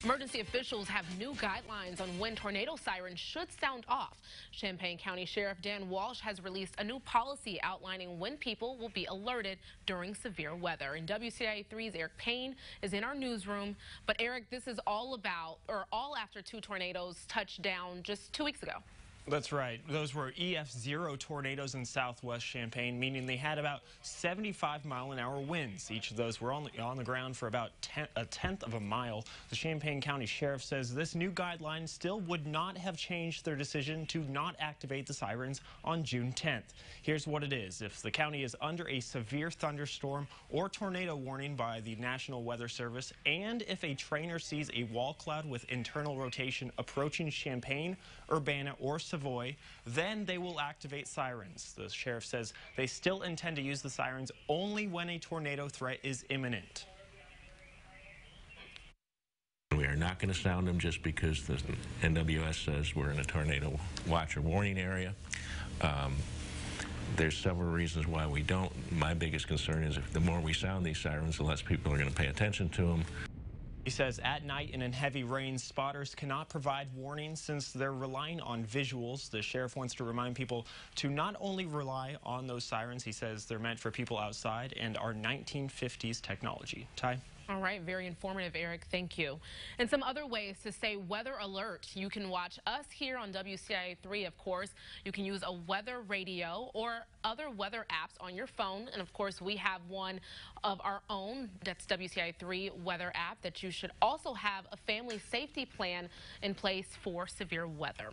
Emergency officials have new guidelines on when tornado sirens should sound off. Champaign County Sheriff Dan Walsh has released a new policy outlining when people will be alerted during severe weather. And WCIA3's Eric Payne is in our newsroom. But Eric, this is all after two tornadoes touched down just 2 weeks ago. That's right. Those were EF0 tornadoes in southwest Champaign, meaning they had about 75-mile-an-hour winds. Each of those were on the ground for about a tenth of a mile. The Champaign County Sheriff says this new guideline still would not have changed their decision to not activate the sirens on June 10th. Here's what it is. If the county is under a severe thunderstorm or tornado warning by the National Weather Service, and if a trainer sees a wall cloud with internal rotation approaching Champaign, Urbana, or Savoy, then they will activate sirens. The sheriff says they still intend to use the sirens only when a tornado threat is imminent. We are not going to sound them just because the NWS says we're in a tornado watch or warning area. There's several reasons why we don't. My biggest concern is if the more we sound these sirens, the less people are going to pay attention to them. He says at night and in heavy rain, spotters cannot provide warnings since they're relying on visuals. The sheriff wants to remind people to not only rely on those sirens. He says they're meant for people outside and are 1950s technology. Ty? All right, very informative, Eric. Thank you. And some other ways to stay weather alert. You can watch us here on WCIA3, of course. You can use a weather radio or other weather apps on your phone. And of course, we have one of our own. That's WCIA3 weather app that you should also have a family safety plan in place for severe weather.